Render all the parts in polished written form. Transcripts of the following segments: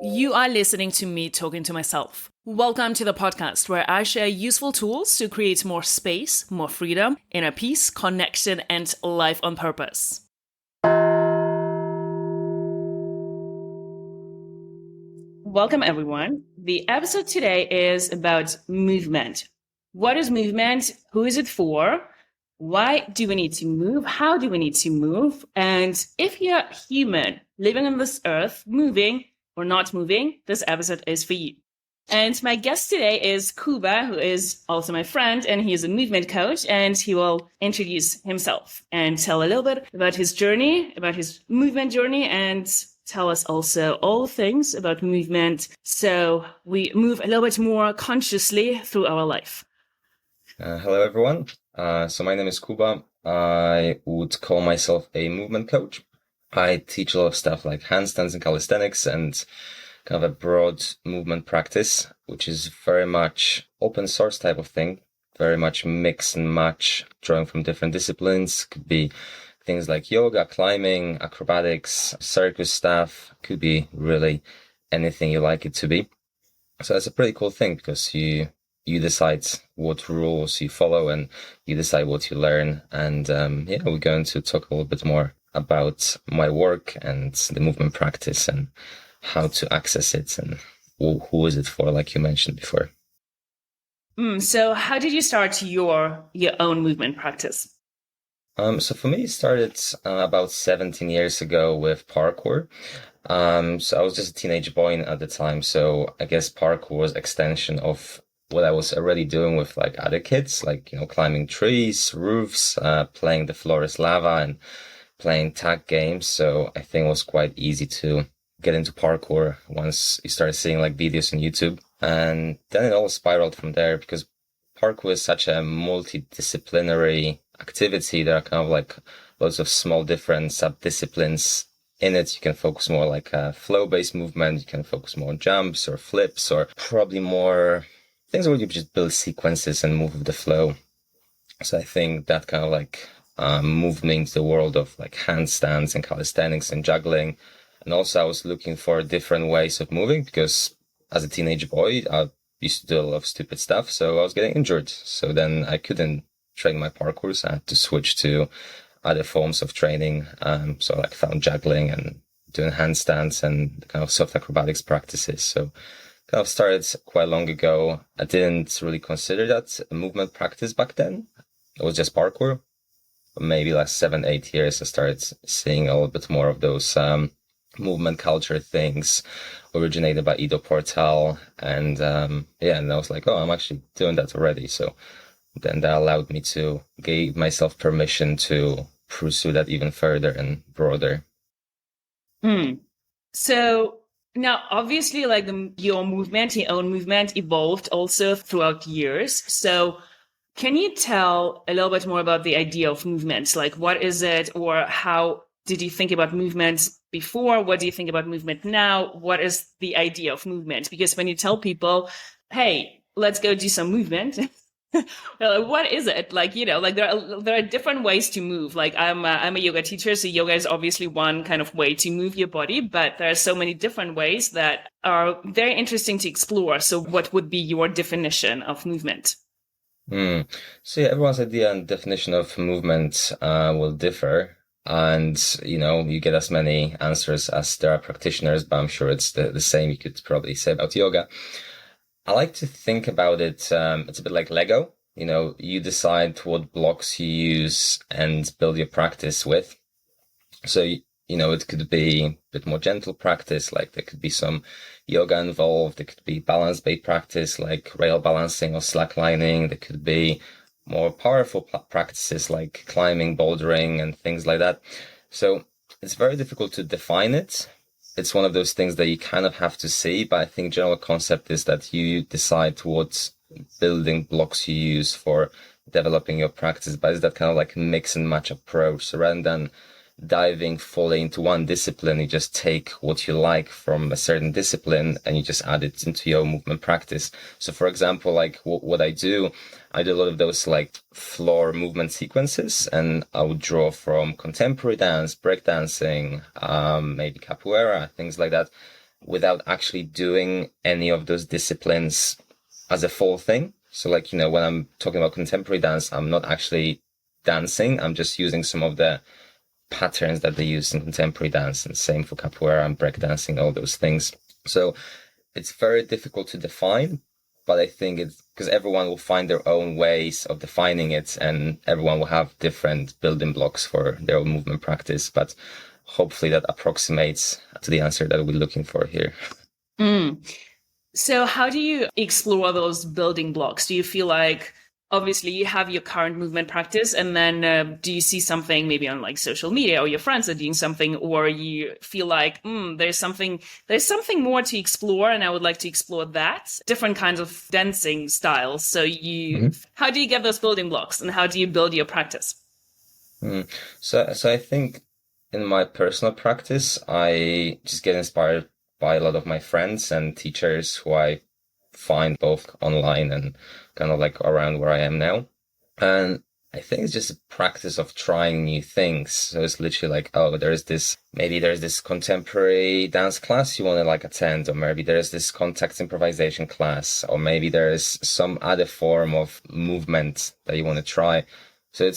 You are listening to me talking to myself. Welcome to the podcast where I share useful tools to create more space, more freedom, inner peace, connection, and life on purpose. Welcome, everyone. The episode today is about movement. What is movement? Who is it for? Why do we need to move? How do we need to move? And if you're human living on this earth, moving or not moving, this episode is for you. And my guest today is Kuba, who is also my friend, and he is a movement coach, and he will introduce himself and tell a little bit about his journey, about his movement journey, and tell us also all things about movement so we move a little bit more consciously through our life. Hello, everyone. So my name is Kuba. I would call myself a movement coach. I teach a lot of stuff like handstands and calisthenics and kind of a broad movement practice, which is very much open source type of thing, very much mix and match, drawing from different disciplines. Could be things like yoga, climbing, acrobatics, circus stuff. Could be really anything you like it to be. So that's a pretty cool thing because you decide what rules you follow and you decide what you learn. And we're going to talk a little bit more about my work and the movement practice and how to access it and who is it for, like you mentioned before. So how did you start your own movement practice? So for me, it started about 17 years ago with parkour. So I was just a teenage boy at the time. So I guess parkour was extension of what I was already doing with like other kids, like, climbing trees, roofs, playing the floor is lava and playing tag games. So I think it was quite easy to get into parkour once you started seeing like videos on YouTube. And then it all spiraled from there because parkour is such a multidisciplinary activity. There are kind of like lots of small different sub-disciplines in it. You can focus more like a flow-based movement. You can focus more on jumps or flips or probably more things where you just build sequences and move with the flow. So I think that kind of like moved me into the world of like handstands and calisthenics and juggling. And also I was looking for different ways of moving because as a teenage boy, I used to do a lot of stupid stuff. So I was getting injured. So then I couldn't train my parkour. So I had to switch to other forms of training. So I found juggling and doing handstands and kind of soft acrobatics practices. So kind of started quite long ago. I didn't really consider that a movement practice back then. It was just parkour. But maybe like 7-8 years, I started seeing a little bit more of those movement culture things originated by Ido Portal. And and I was like, oh, I'm actually doing that already. So then that allowed me to give myself permission to pursue that even further and broader. So now, obviously, like your own movement evolved also throughout years. So can you tell a little bit more about the idea of movement? Like, what is it, or how did you think about movement before? What do you think about movement now? What is the idea of movement? Because when you tell people, hey, let's go do some movement, like, what is it? Like, like there are different ways to move. Like I'm a yoga teacher, so yoga is obviously one kind of way to move your body, but there are so many different ways that are very interesting to explore. So what would be your definition of movement? So yeah, everyone's idea and definition of movement will differ. And, you get as many answers as there are practitioners, but I'm sure it's the same you could probably say about yoga. I like to think about it, it's a bit like Lego. You decide what blocks you use and build your practice with. So, it could be a bit more gentle practice, like there could be some yoga involved. There could be balance-based practice, like rail balancing or slacklining. There could be more powerful practices like climbing, bouldering, and things like that. So it's very difficult to define it. It's one of those things that you kind of have to see, but I think general concept is that you decide what building blocks you use for developing your practice, but it's that kind of like mix and match approach. So rather than diving fully into one discipline, you just take what you like from a certain discipline and you just add it into your movement practice. So for example, like what I do a lot of those like floor movement sequences, and I would draw from contemporary dance, breakdancing, maybe capoeira, things like that. without actually doing any of those disciplines as a full thing. So like, when I'm talking about contemporary dance, I'm not actually dancing. I'm just using some of the patterns that they use in contemporary dance, and same for capoeira and breakdancing, all those things. So it's very difficult to define, but I think it's because everyone will find their own ways of defining it, and everyone will have different building blocks for their own movement practice. But hopefully that approximates to the answer that we're looking for here. Mm. So how do you explore those building blocks? Do you feel like, obviously you have your current movement practice, and then do you see something maybe on like social media, or your friends are doing something, or you feel like, there's something more to explore, and I would like to explore that, different kinds of dancing styles. So how do you get those building blocks, and how do you build your practice? So I think in my personal practice, I just get inspired by a lot of my friends and teachers who I find both online and kind of like around where I am now. And I think it's just a practice of trying new things. So it's literally like, oh, maybe there's this contemporary dance class you want to like attend, or maybe there's this contact improvisation class, or maybe there's some other form of movement that you want to try. So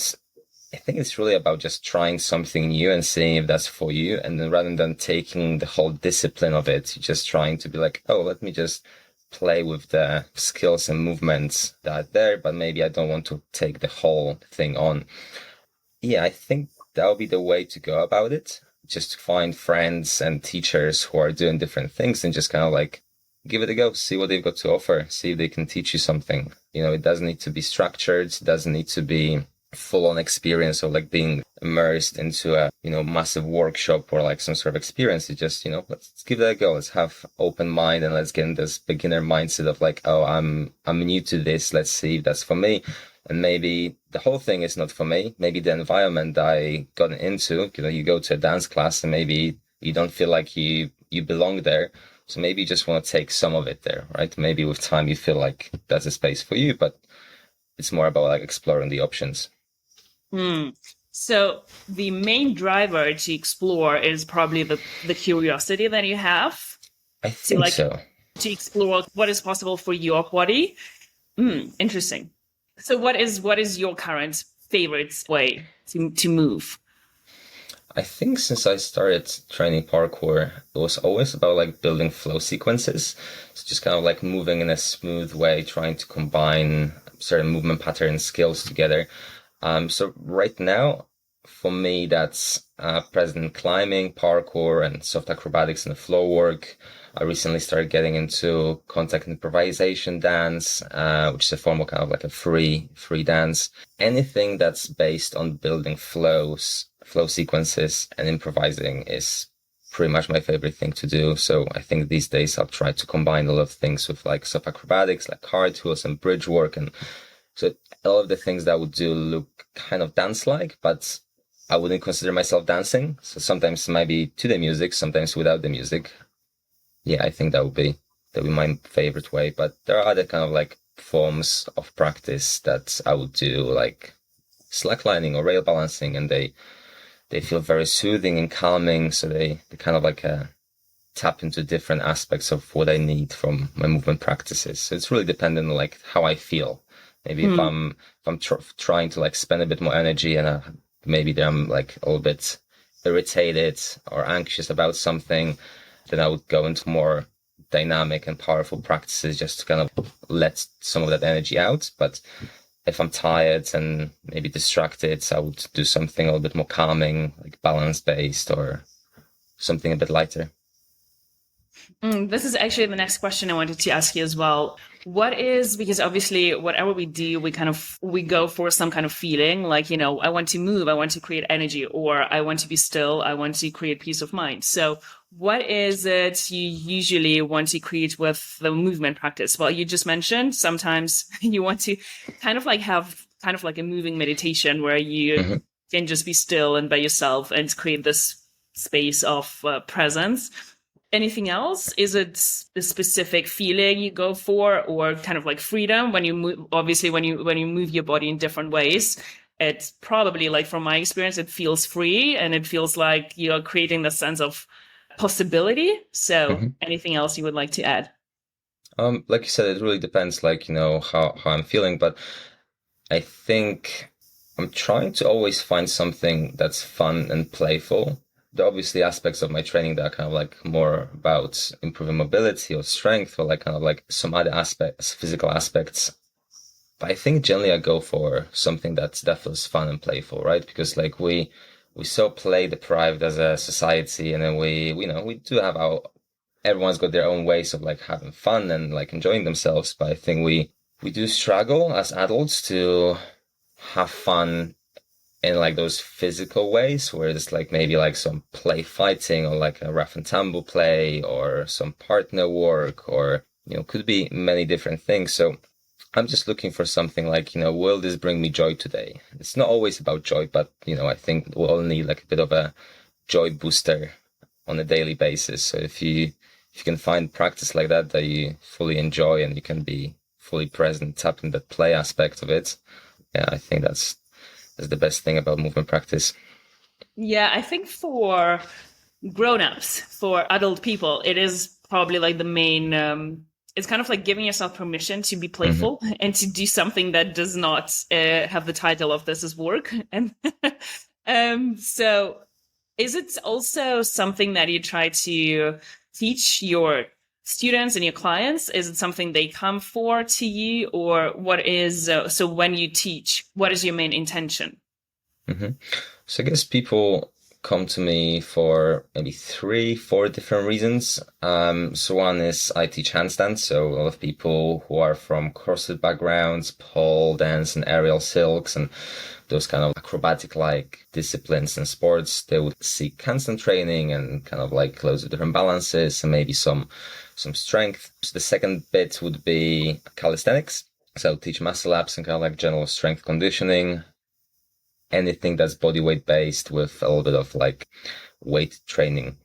I think it's really about just trying something new and seeing if that's for you. And then rather than taking the whole discipline of it, you're just trying to be like, oh, let me just play with the skills and movements that are there, but maybe I don't want to take the whole thing on. Yeah, I think that would be the way to go about it. Just find friends and teachers who are doing different things and just kind of like give it a go, see what they've got to offer, see if they can teach you something. It doesn't need to be structured. It doesn't need to be full-on experience of like being immersed into a massive workshop or like some sort of experience. It's just let's give that a go. Let's have open mind, and let's get in this beginner mindset of like, oh, I'm new to this, let's see if that's for me. And maybe the whole thing is not for me. Maybe the environment I got into, you go to a dance class and maybe you don't feel like you belong there. So maybe you just want to take some of it there, right? Maybe with time you feel like that's a space for you, but it's more about like exploring the options. So the main driver to explore is probably the curiosity that you have. I think so. To explore what is possible for your body. Interesting. So what is your current favorite way to move? I think since I started training parkour, it was always about like building flow sequences. So just kind of like moving in a smooth way, trying to combine certain movement patterns, skills together. So right now, for me, that's present climbing, parkour, and soft acrobatics and the flow work. I recently started getting into contact improvisation dance, which is a form of kind of like a free dance. Anything that's based on building flow sequences and improvising is pretty much my favorite thing to do. So I think these days I'll try to combine a lot of things with like soft acrobatics, like cartwheels and bridge work, and so a lot of the things that I would do look kind of dance-like, but I wouldn't consider myself dancing. So sometimes maybe to the music, sometimes without the music. Yeah, I think that would be my favorite way. But there are other kind of like forms of practice that I would do, like slacklining or rail balancing, and they feel very soothing and calming. So they kind of like tap into different aspects of what I need from my movement practices. So it's really dependent on like how I feel. Maybe if I'm trying to like spend a bit more energy, and maybe I'm like a little bit irritated or anxious about something, then I would go into more dynamic and powerful practices just to kind of let some of that energy out. But if I'm tired and maybe distracted, I would do something a little bit more calming, like balance based or something a bit lighter. This is actually the next question I wanted to ask you as well. Because obviously whatever we do, we go for some kind of feeling like, I want to move, I want to create energy, or I want to be still, I want to create peace of mind. So what is it you usually want to create with the movement practice? Well, you just mentioned sometimes you want to kind of like have kind of like a moving meditation where you can just be still and by yourself and create this space of presence. Anything else? Is it a specific feeling you go for, or kind of like freedom when you move? Obviously, when you move your body in different ways, it's probably like from my experience, it feels free and it feels like you're creating the sense of possibility. So anything else you would like to add? Like you said, it really depends, like, how I'm feeling, but I think I'm trying to always find something that's fun and playful. There are obviously aspects of my training that are kind of like more about improving mobility or strength or like kind of like some other aspects, physical aspects. But I think generally I go for something that feels fun and playful, right? Because like we so play deprived as a society, and then we do have everyone's got their own ways of like having fun and like enjoying themselves. But I think we do struggle as adults to have fun in like those physical ways where it's like maybe like some play fighting or like a rough and tumble play or some partner work or, could be many different things. So I'm just looking for something like, will this bring me joy today? It's not always about joy, but, I think we'll all need like a bit of a joy booster on a daily basis. So if you can find practice like that you fully enjoy and you can be fully present, tap in that play aspect of it, yeah, I think that's the best thing about movement practice. Yeah, I think for grown-ups, for adult people, it is probably like the main it's kind of like giving yourself permission to be Hmm. playful and to do something that does not have the title of this is work. And so is it also something that you try to teach your students and your clients? Is it something they come for to you, or what is so when you teach, what is your main intention? Hmm. So I guess people come to me for maybe 3, 4 different reasons. So one is I teach handstands. So a lot of people who are from CrossFit backgrounds, pole dance and aerial silks and those kind of acrobatic like disciplines and sports, they would seek handstand training and kind of like loads of different balances and maybe some strength. So the second bit would be calisthenics. So teach muscle ups and kind of like general strength conditioning, anything that's body weight based with a little bit of like weight training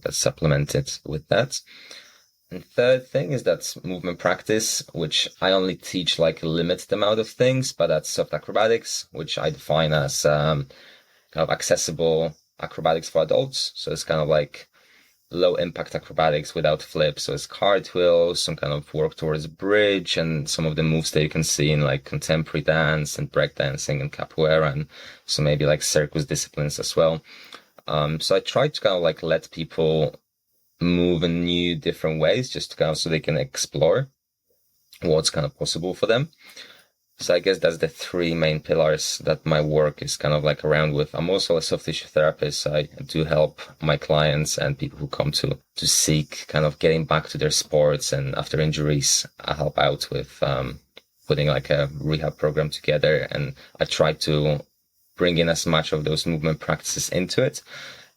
that's supplemented with that. And third thing is that movement practice, which I only teach like a limited amount of things, but that's soft acrobatics, which I define as kind of accessible acrobatics for adults. So it's kind of like low impact acrobatics without flips. So it's cartwheels, some kind of work towards a bridge, and some of the moves that you can see in like contemporary dance and breakdancing and capoeira, and so maybe like circus disciplines as well. So I try to kind of like let people move in new different ways just to kind of so they can explore what's kind of possible for them. So I guess that's the 3 main pillars that my work is kind of like around with. I'm also a soft tissue therapist. I do help my clients and people who come to seek kind of getting back to their sports. And after injuries, I help out with, putting like a rehab program together. And I try to bring in as much of those movement practices into it.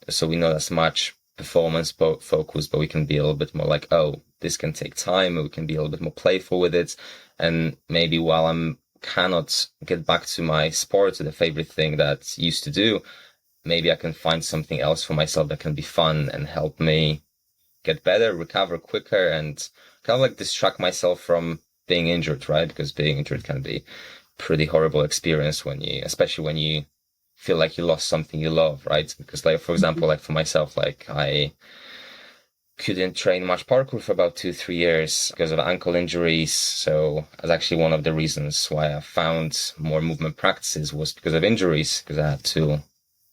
So we know as much performance focus, but we can be a little bit more like, oh, this can take time. We can be a little bit more playful with it. And maybe while I'm cannot get back to my sport or the favorite thing that I used to do, maybe I can find something else for myself that can be fun and help me get better, recover quicker, and kind of like distract myself from being injured, right? Because being injured can be pretty horrible experience especially when you feel like you lost something you love, right? Because like, for example, like for myself, like I couldn't train much parkour for about 2, 3 years because of ankle injuries. So that's actually one of the reasons why I found more movement practices was because of injuries, because I had to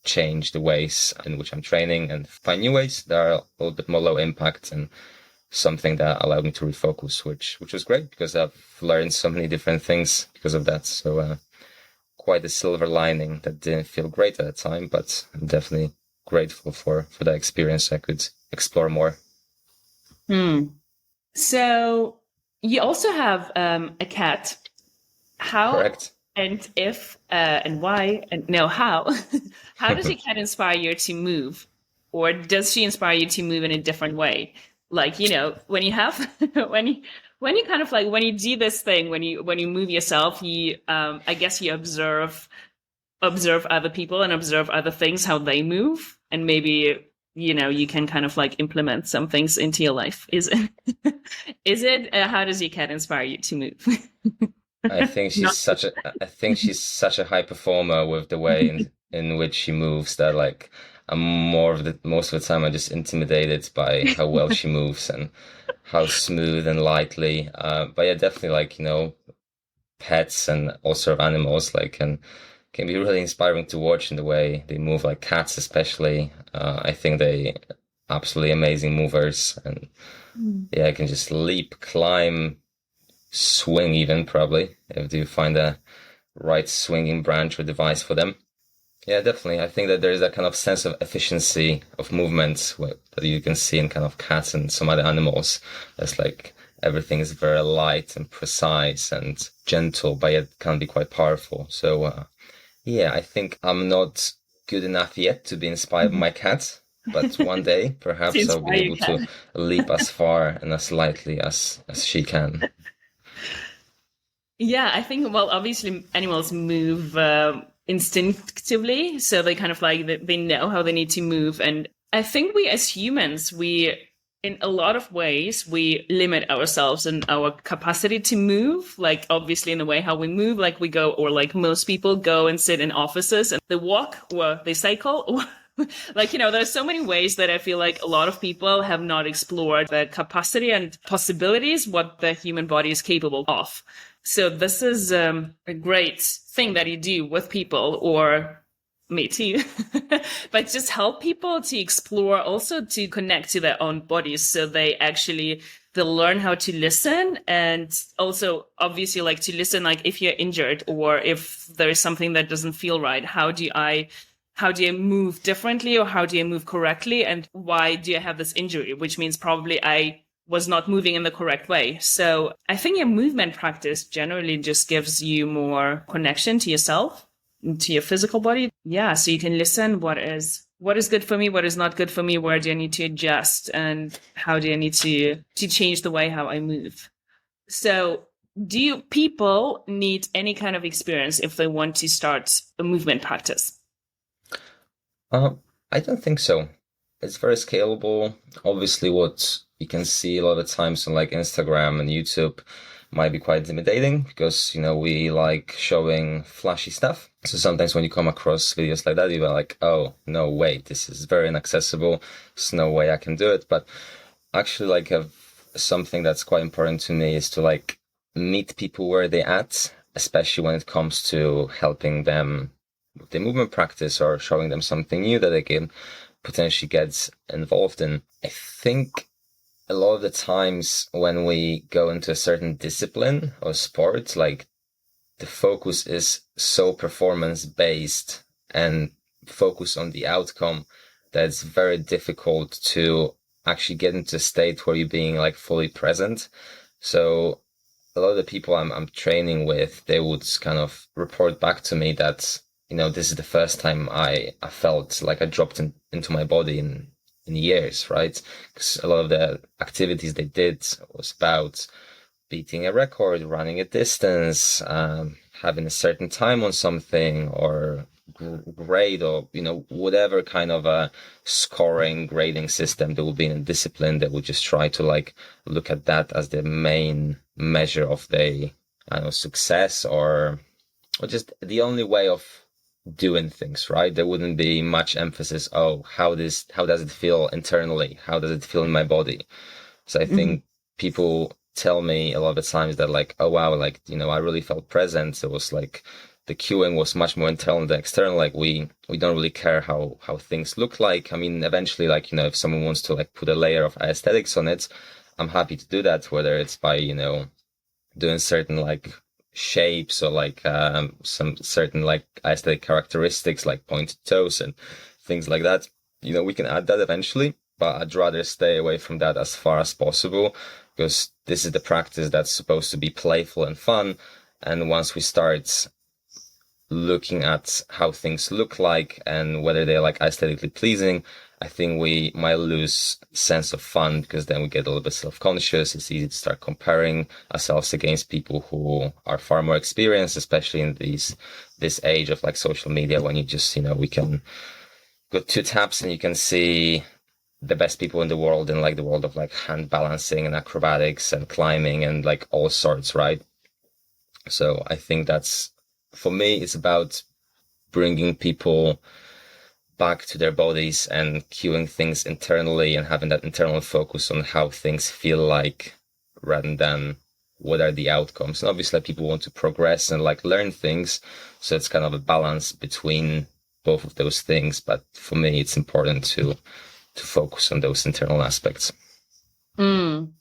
change the ways in which I'm training and find new ways that are a little bit more low impact and something that allowed me to refocus, which was great because I've learned so many different things because of that. So quite a silver lining that didn't feel great at the time, but I'm definitely grateful for that experience. I could explore more. Hmm. So you also have a cat. How Correct. and if and why and no how how does your cat inspire you to move, or does she inspire you to move in a different way? Like when you have when you kind of like when you do this thing when you move yourself, you I guess you observe other people and observe other things how they move, and maybe you can kind of like implement some things into your life. Is it is it how does your cat inspire you to move? Not I think she's such a high performer with the way in which she moves that like Most of the time I'm just intimidated by how well she moves and how smooth and lightly. But yeah, definitely like, pets and all sort of animals like can be really inspiring to watch in the way they move, like cats especially. I think they absolutely amazing movers, and Mm. yeah, can just leap, climb, swing even probably if you find a right swinging branch or device for them. Yeah, definitely. I think that there is that kind of sense of efficiency of movement that you can see in kind of cats and some other animals. It's like everything is very light and precise and gentle, but yet can be quite powerful. So, yeah, I think I'm not good enough yet to be inspired by Mhm. my cat, but one day To perhaps I'll be inspire your able to cat. leap as far and as lightly as she can. Yeah, I think, well, obviously animals move instinctively, so they kind of like they know how they need to move. And I think we as humans, we, in a lot of ways, we limit ourselves and our capacity to move. Like, obviously, in the way how we move, like we go, or like most people go and sit in offices and they walk or they cycle. Or like, there's so many ways that I feel like a lot of people have not explored the capacity and possibilities, what the human body is capable of. So this is a great thing that you do with people, or me too, but just help people to explore, also to connect to their own bodies. So they'll learn how to listen, and also obviously like to listen, like if you're injured or if there is something that doesn't feel right, how do you move differently, or how do you move correctly, and why do you have this injury, which means probably I was not moving in the correct way. So I think your movement practice generally just gives you more connection to yourself, to your physical body. Yeah, so you can listen, what is good for me, what is not good for me, where do I need to adjust, and how do I need to change the way how I move. So do people need any kind of experience if they want to start a movement practice? Uh, I don't think so. It's very scalable. Obviously, what you can see a lot of the times on like Instagram and YouTube might be quite intimidating because, we like showing flashy stuff. So sometimes when you come across videos like that, you're like, oh, no, wait, this is very inaccessible. There's no way I can do it. But actually, like, something that's quite important to me is to like meet people where they're at, especially when it comes to helping them with the movement practice or showing them something new that they can potentially get involved in. I think a lot of the times when we go into a certain discipline or sport, like the focus is so performance based and focus on the outcome that it's very difficult to actually get into a state where you're being like fully present. So a lot of the people I'm training with, they would kind of report back to me that, this is the first time I felt like I dropped into my body in years, right? Because a lot of the activities they did was about beating a record, running a distance, having a certain time on something, or grade, or whatever kind of a scoring grading system that would be in a discipline. That would just try to like look at that as the main measure of the, I don't know, success, or just the only way of doing things, right? There wouldn't be much emphasis. Oh, how does it feel internally? How does it feel in my body? So I Mhm. think people tell me a lot of the times that like, oh wow, like, I really felt present. It was like the cueing was much more internal than external. Like we don't really care how things look like. I mean, eventually, like, if someone wants to like put a layer of aesthetics on it, I'm happy to do that, whether it's by, doing certain like shapes or like some certain like aesthetic characteristics like pointed toes and things like that. We can add that eventually, but I'd rather stay away from that as far as possible because this is the practice that's supposed to be playful and fun. And once we start looking at how things look like and whether they're like aesthetically pleasing, I think we might lose sense of fun because then we get a little bit self-conscious. It's easy to start comparing ourselves against people who are far more experienced, especially in this age of like social media when you just, we can go two taps and you can see the best people in the world in like the world of like hand balancing and acrobatics and climbing and like all sorts, right? So I think that's, for me, it's about bringing people back to their bodies and cueing things internally and having that internal focus on how things feel like rather than what are the outcomes. And obviously people want to progress and like learn things. So it's kind of a balance between both of those things. But for me, it's important to focus on those internal aspects. Mm.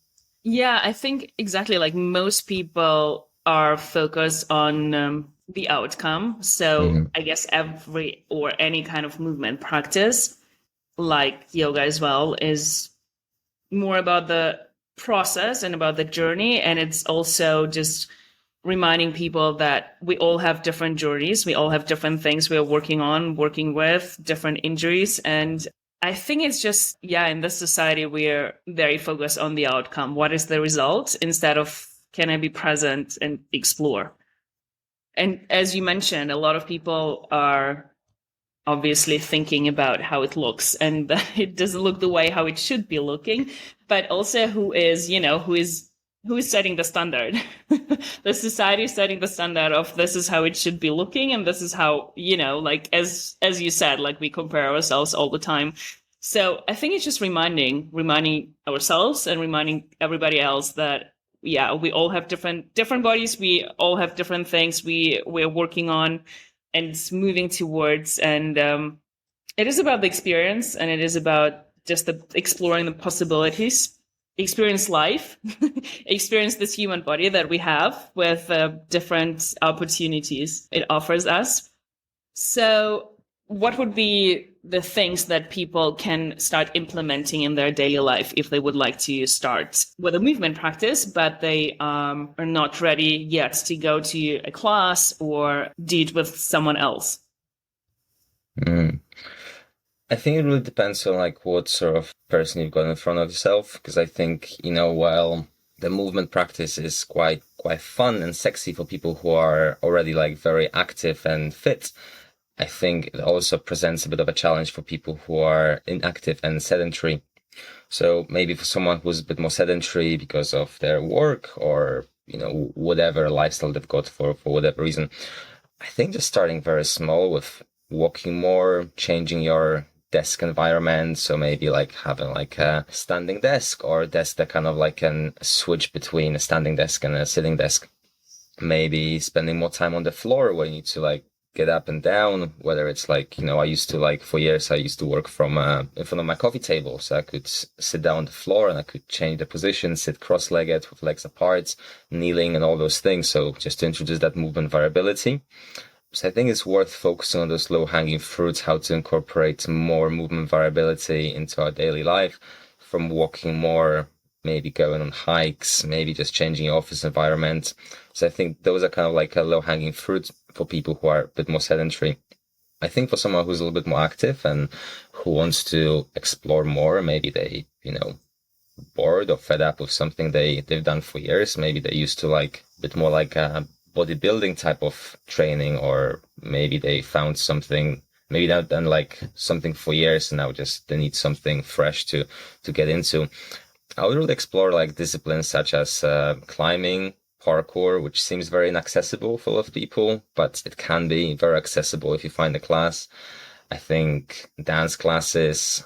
Yeah, I think exactly like most people are focused on the outcome. So Mm-hmm. I guess every or any kind of movement practice, like yoga as well, is more about the process and about the journey. And it's also just reminding people that we all have different journeys. We all have different things we're working on, working with, different injuries. And I think it's just, yeah, in this society, we're very focused on the outcome. What is the result instead of can I be present and explore? And as you mentioned, a lot of people are obviously thinking about how it looks and that it doesn't look the way how it should be looking, but also who is setting the standard. The society is setting the standard of this is how it should be looking, and this is how, like as you said, like we compare ourselves all the time. So I think it's just reminding ourselves and reminding everybody else that yeah, we all have different bodies, we all have different things we're working on and moving towards. And it is about the experience, and it is about just exploring the possibilities, experience life, experience this human body that we have with different opportunities it offers us. So what would be the things that people can start implementing in their daily life if they would like to start with a movement practice, but they are not ready yet to go to a class or do it with someone else? Mm. I think it really depends on like what sort of person you've got in front of yourself. Because I think, while the movement practice is quite fun and sexy for people who are already like very active and fit, I think it also presents a bit of a challenge for people who are inactive and sedentary. So maybe for someone who's a bit more sedentary because of their work or, whatever lifestyle they've got for whatever reason, I think just starting very small with walking more, changing your desk environment. So maybe like having like a standing desk or a desk that kind of like can switch between a standing desk and a sitting desk. Maybe spending more time on the floor where you need to like get up and down, whether it's like, I used to like for years, I used to work from in front of my coffee table. So I could sit down on the floor and I could change the position, sit cross-legged with legs apart, kneeling and all those things. So just to introduce that movement variability. So I think it's worth focusing on those low-hanging fruits, how to incorporate more movement variability into our daily life, from walking more, maybe going on hikes, maybe just changing your office environment. So I think those are kind of like a low-hanging fruit for people who are a bit more sedentary. I think for someone who's a little bit more active and who wants to explore more, maybe they, bored or fed up with something they've done for years. Maybe they used to like a bit more like a bodybuilding type of training, or maybe they found something, maybe they've done like something for years and now just they need something fresh to get into. I would really explore like disciplines such as climbing, parkour, which seems very inaccessible for a lot of people, but it can be very accessible if you find a class. I think dance classes,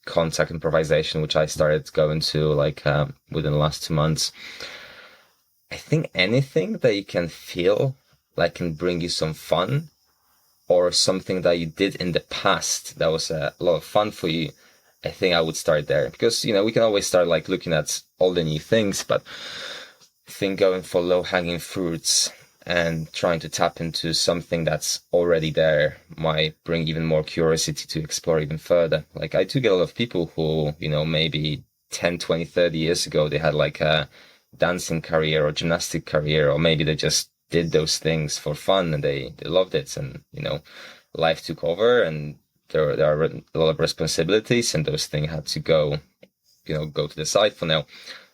contact improvisation, which I started going to like within the last 2 months. I think anything that you can feel like can bring you some fun, or something that you did in the past that was a lot of fun for you, I think I would start there. Because, we can always start like looking at all the new things, but I think going for low-hanging fruits and trying to tap into something that's already there might bring even more curiosity to explore even further. Like I do get a lot of people who, maybe 10, 20, 30 years ago, they had like a dancing career or gymnastic career, or maybe they just did those things for fun and they loved it. And, life took over and there are a lot of responsibilities and those things had to go to the side for now.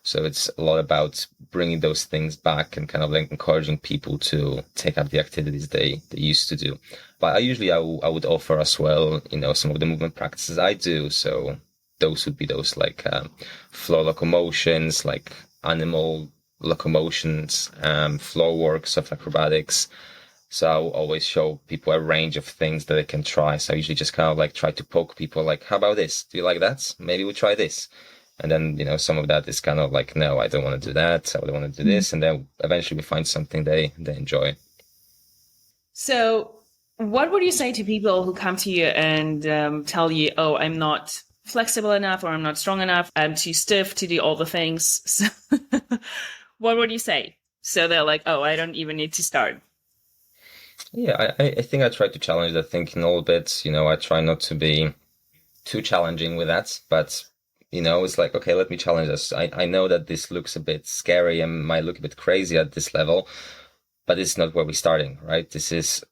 So it's a lot about bringing those things back and kind of like encouraging people to take up the activities they used to do. But I would offer as well, some of the movement practices I do. So those would be those like floor locomotions, like animal locomotions, floor work, soft acrobatics, So I'll always show people a range of things that they can try. So I usually just kind of like try to poke people like, how about this? Do you like that? Maybe we try this. And then, some of that is kind of like, no, I don't want to do that. I don't want to do Mm. this. And then eventually we find something they enjoy. So, what would you say to people who come to you and tell you, "Oh, I'm not flexible enough, or I'm not strong enough. I'm too stiff to do all the things." So what would you say? So they're like, "Oh, I don't even need to start." Yeah, I think I try to challenge that thinking a little bit. I try not to be too challenging with that, but it's like, okay, let me challenge this. I know that this looks a bit scary and might look a bit crazy at this level, but it's not where we're starting, right? This is,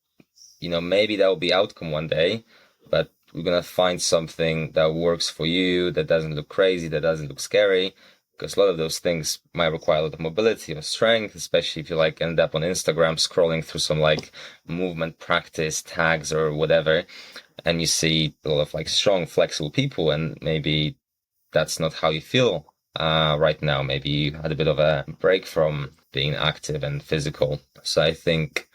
maybe that will be outcome one day, but we're going to find something that works for you, that doesn't look crazy, that doesn't look scary. Because a lot of those things might require a lot of mobility or strength, especially if you like end up on Instagram scrolling through some like movement practice tags or whatever, and you see a lot of like strong, flexible people, and maybe that's not how you feel right now. Maybe you had a bit of a break from being active and physical. So I think,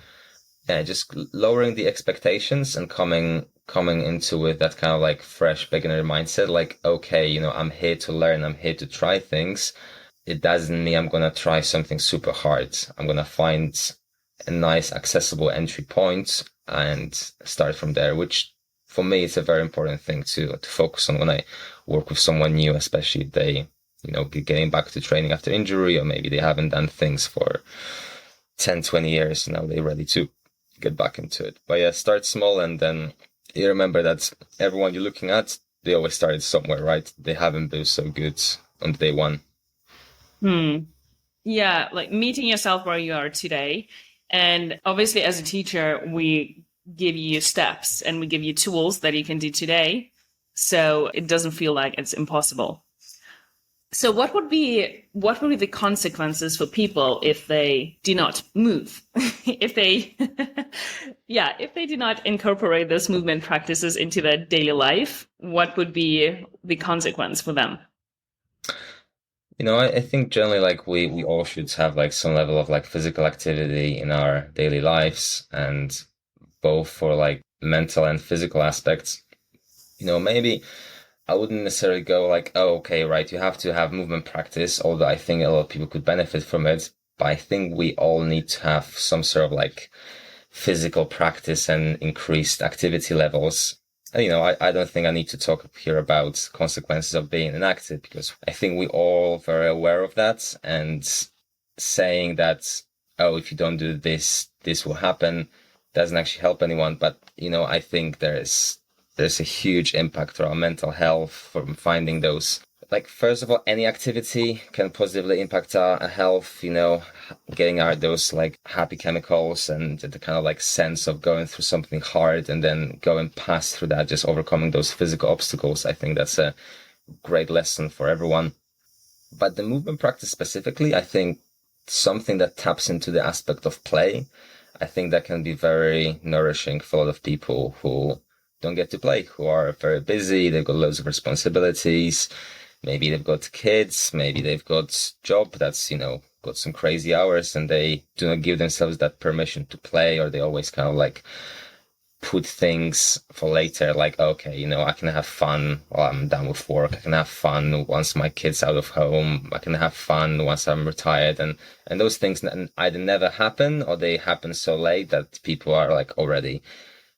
yeah, just lowering the expectations and coming into with that kind of like fresh beginner mindset, like, okay, I'm here to learn, I'm here to try things. It doesn't mean I'm gonna try something super hard. I'm gonna find a nice accessible entry point and start from there, which for me is a very important thing to focus on when I work with someone new, especially if they, getting back to training after injury, or maybe they haven't done things for 10, 20 years. Now they're ready to get back into it. But yeah, start small, and then you remember that everyone you're looking at, they always started somewhere, right? They haven't been so good on day one. Hmm. Yeah, like meeting yourself where you are today. And obviously, as a teacher, we give you steps and we give you tools that you can do today. So it doesn't feel like it's impossible. So what would be the consequences for people if they do not move? If they if they do not incorporate those movement practices into their daily life, what would be the consequence for them? I think generally like we all should have like some level of like physical activity in our daily lives, and both for like mental and physical aspects. Maybe I wouldn't necessarily go like, oh, okay, right, you have to have movement practice, although I think a lot of people could benefit from it. But I think we all need to have some sort of like physical practice and increased activity levels. I don't think I need to talk here about consequences of being inactive, because I think we all very aware of that, and saying that, oh, if you don't do this, this will happen, doesn't actually help anyone. But, I think there's a huge impact on our mental health from finding those. Like, first of all, any activity can positively impact our health, getting out those like happy chemicals and the kind of like sense of going through something hard and then going past through that, just overcoming those physical obstacles. I think that's a great lesson for everyone. But the movement practice specifically, I think something that taps into the aspect of play, I think that can be very nourishing for a lot of people who don't get to play, who are very busy, they've got loads of responsibilities. Maybe they've got kids, maybe they've got job that's, got some crazy hours, and they do not give themselves that permission to play, or they always kind of like put things for later, like, okay, I can have fun while I'm done with work. I can have fun once my kid's out of home. I can have fun once I'm retired. And those things either never happen, or they happen so late that people are like already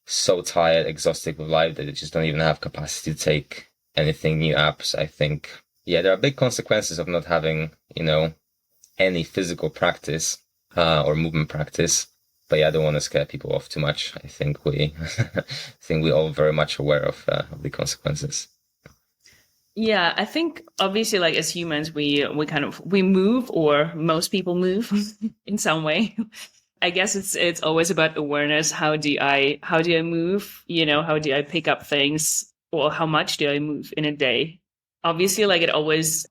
so tired, exhausted with life, that they just don't even have capacity to take anything new up. So I think, yeah, there are big consequences of not having, any physical practice, or movement practice. But yeah, I don't want to scare people off too much. I think I think we all very much aware of the consequences. Yeah, I think obviously like as humans we move, or most people move in some way. I guess it's always about awareness. How do I move? How do I pick up things, or how much do I move in a day? Obviously, like it always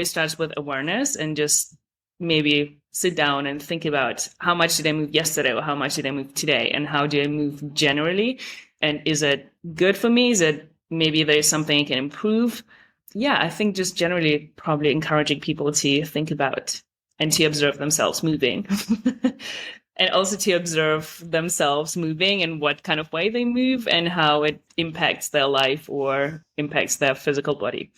starts with awareness, and just maybe sit down and think about how much did I move yesterday, or how much did I move today, and how do I move generally? And is it good for me? Is it maybe there's something I can improve? Yeah, I think just generally probably encouraging people to think about and to observe themselves moving. and also to observe themselves moving and what kind of way they move and how it impacts their life or impacts their physical body.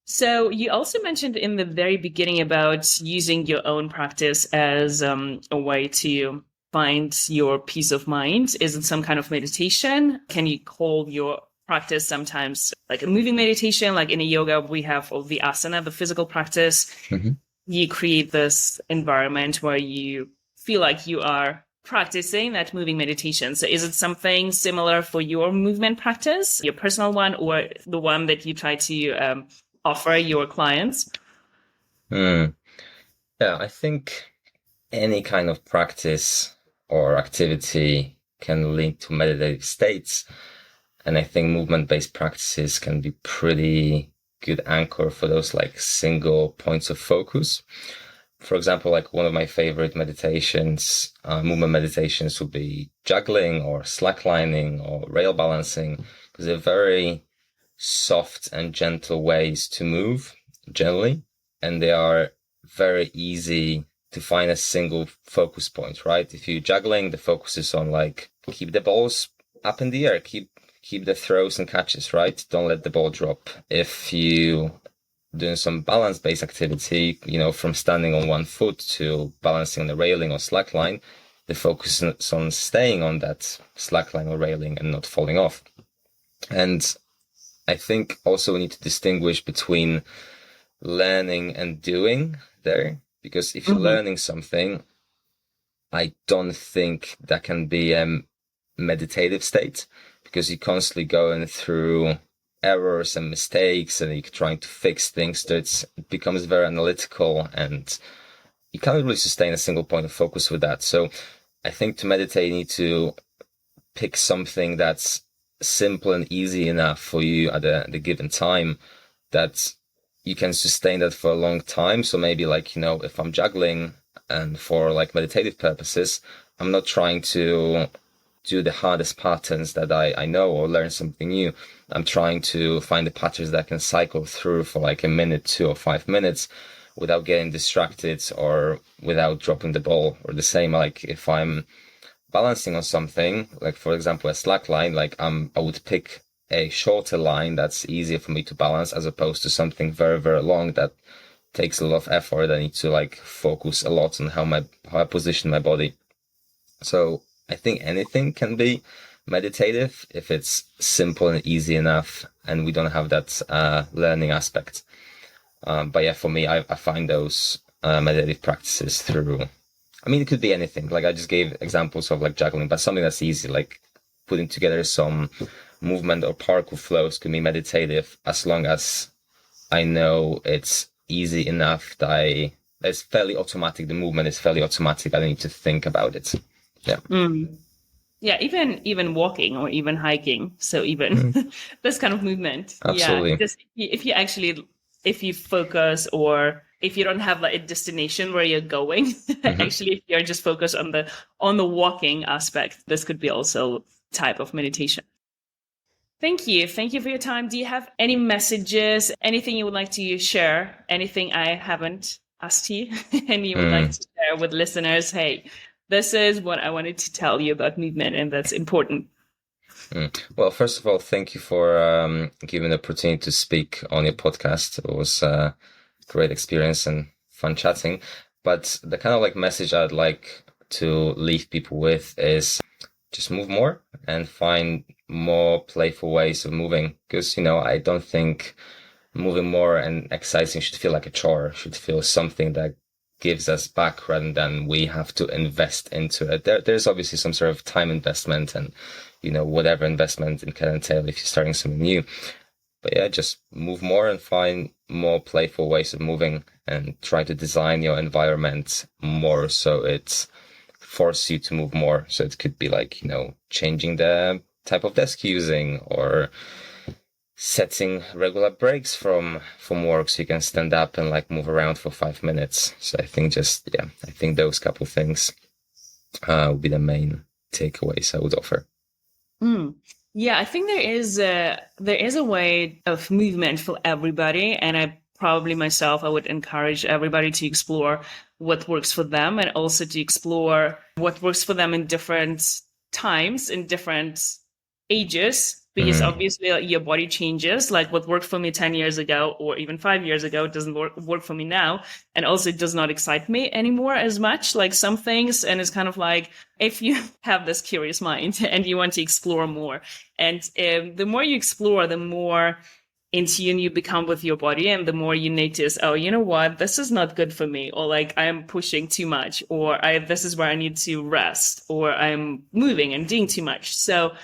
So you also mentioned in the very beginning about using your own practice as a way to find your peace of mind. Is it some kind of meditation? Can you call your practice sometimes like a moving meditation? Like in a yoga, we have all the asana, the physical practice. Mm-hmm. You create this environment where you feel like you are practicing that moving meditation. So is it something similar for your movement practice, your personal one, or the one that you try to offer your clients? Yeah, I think any kind of practice or activity can lead to meditative states. And I think movement-based practices can be pretty good anchor for those like single points of focus. For example, like one of my favorite meditations, movement meditations would be juggling or slacklining or rail balancing, because they're very soft and gentle ways to move generally. And they are very easy to find a single focus point, right? If you're juggling, the focus is on like keep the balls up in the air, keep the throws and catches, right? Don't let the ball drop. If you doing some balance-based activity, from standing on one foot to balancing on the railing or slack line, the focus is on staying on that slack line or railing and not falling off. And I think also we need to distinguish between learning and doing there, because if you're learning something, I don't think that can be a meditative state, because you're constantly going through errors and mistakes and you're trying to fix things. So it becomes very analytical and you can't really sustain a single point of focus with that. So I think to meditate, you need to pick something that's simple and easy enough for you at the given time that you can sustain that for a long time. So maybe like, if I'm juggling and for like meditative purposes, I'm not trying to do the hardest patterns that I know or learn something new. I'm trying to find the patterns that I can cycle through for like a minute, 2 or 5 minutes without getting distracted or without dropping the ball. Or the same, like if I'm balancing on something, like for example, a slack line, like I would pick a shorter line that's easier for me to balance as opposed to something very, very long that takes a lot of effort. I need to like focus a lot on how I position my body. So I think anything can be meditative if it's simple and easy enough and we don't have that learning aspect. But yeah, for me, I find those meditative practices through, it could be anything. Like I just gave examples of like juggling, but something that's easy, like putting together some movement or parkour flows can be meditative as long as I know it's easy enough that it's fairly automatic. The movement is fairly automatic. I don't need to think about it. Yeah. Yeah, even walking or even hiking. So even this kind of movement. Absolutely. Yeah, just if you focus or if you don't have like a destination where you're going, actually, if you're just focused on the walking aspect, this could be also type of meditation. Thank you. Thank you for your time. Do you have any messages, anything you would like to share? Anything I haven't asked you and you would like to share with listeners? Hey, this is what I wanted to tell you about movement, and that's important. Well, first of all, thank you for giving the opportunity to speak on your podcast. It was a great experience and fun chatting. But the kind of like message I'd like to leave people with is just move more and find more playful ways of moving. Because, I don't think moving more and exercising should feel like a chore. It should feel something that gives us back rather than we have to invest into it. There's obviously some sort of time investment and, whatever investment it can entail if you're starting something new. But yeah, just move more and find more playful ways of moving and try to design your environment more so it forces you to move more. So it could be like, changing the type of desk you're using or setting regular breaks from work so you can stand up and like move around for 5 minutes. So I think I think those couple things would be the main takeaways I would offer. Yeah, I think there is a way of movement for everybody, and I probably myself, I would encourage everybody to explore what works for them, and also to explore what works for them in different times, in different ages, because obviously your body changes. Like what worked for me 10 years ago or even 5 years ago doesn't work for me now. And also it does not excite me anymore as much, like some things. And it's kind of like, if you have this curious mind and you want to explore more, and the more you explore, the more in tune you become with your body, and the more you notice, oh, you know what, this is not good for me, or like I'm pushing too much, or this is where I need to rest, or I'm moving and doing too much. So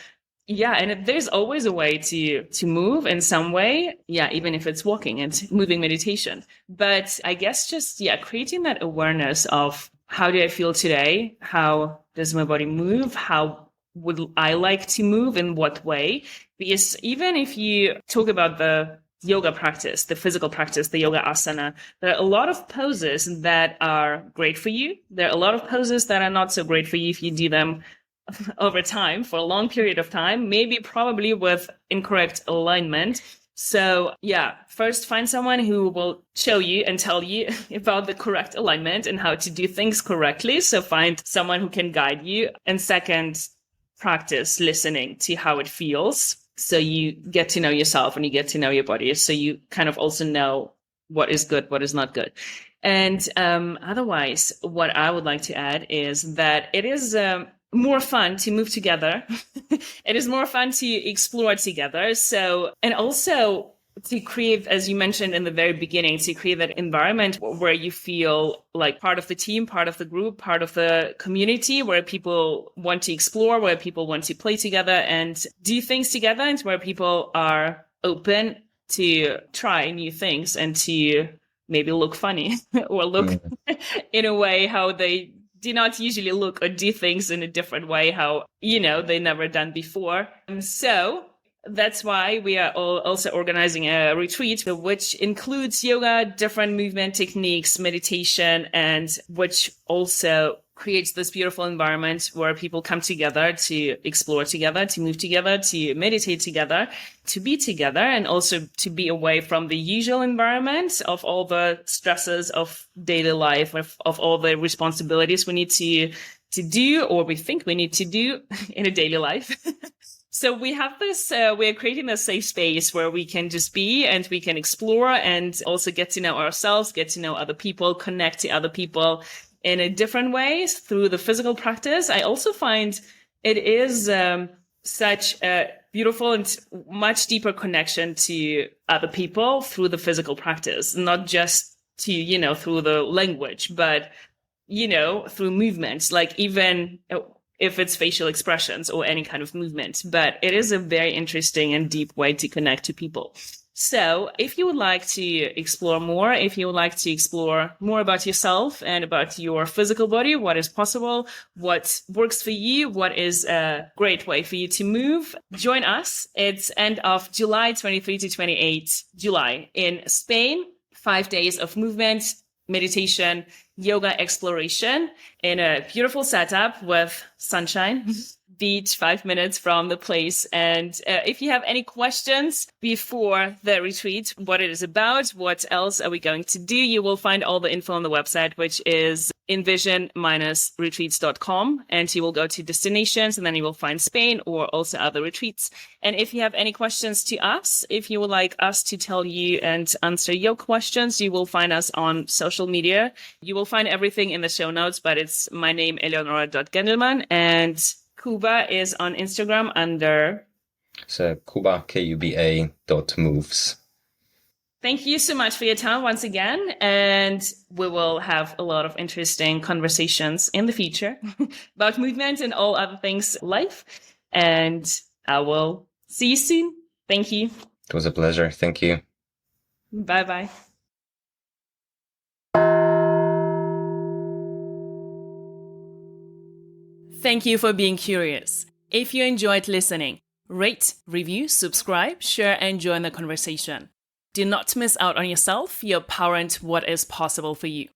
yeah, and there's always a way to move in some way. Yeah, even if it's walking and moving meditation. But I guess just, yeah, creating that awareness of how do I feel today? How does my body move? How would I like to move? In what way? Because even if you talk about the yoga practice, the physical practice, the yoga asana, there are a lot of poses that are great for you. There are a lot of poses that are not so great for you if you do them over time for a long period of time, maybe probably with incorrect alignment. So yeah, first find someone who will show you and tell you about the correct alignment and how to do things correctly. So find someone who can guide you. And second, practice listening to how it feels. So you get to know yourself and you get to know your body. So you kind of also know what is good, what is not good. And otherwise, what I would like to add is that it is more fun to move together. It is more fun to explore together. So, and also to create, as you mentioned in the very beginning, to create that environment where you feel like part of the team, part of the group, part of the community, where people want to explore, where people want to play together and do things together, and where people are open to try new things and to maybe look funny or look in a way how they do not usually look, or do things in a different way, how, you know, they never done before. So that's why we are also organizing a retreat, which includes yoga, different movement techniques, meditation, and which also creates this beautiful environment where people come together to explore together, to move together, to meditate together, to be together, and also to be away from the usual environment of all the stresses of daily life, of all the responsibilities we need to do, or we think we need to do in a daily life. So we have this, we're creating a safe space where we can just be and we can explore and also get to know ourselves, get to know other people, connect to other people in a different ways through the physical practice. I also find it is such a beautiful and much deeper connection to other people through the physical practice, not just to, you know, through the language, but, you know, through movements, like even if it's facial expressions or any kind of movement. But it is a very interesting and deep way to connect to people. So if you would like to explore more, if you would like to explore more about yourself and about your physical body, what is possible, what works for you, what is a great way for you to move, join us. It's end of July 23 to 28 July in Spain. 5 days of movement, meditation, yoga exploration in a beautiful setup with sunshine. Beach 5 minutes from the place. And if you have any questions before the retreat, what it is about, what else are we going to do, you will find all the info on the website, which is envision-retreats.com. And you will go to destinations and then you will find Spain or also other retreats. And if you have any questions to us, if you would like us to tell you and answer your questions, you will find us on social media. You will find everything in the show notes, but it's my name, Eleonora.Gendelman, and Kuba is on Instagram under Kuba, Kuba.moves. Thank you so much for your time once again. And we will have a lot of interesting conversations in the future about movement and all other things life. And I will see you soon. Thank you. It was a pleasure. Thank you. Bye-bye. Thank you for being curious. If you enjoyed listening, rate, review, subscribe, share, and join the conversation. Do not miss out on yourself, your power, and what is possible for you.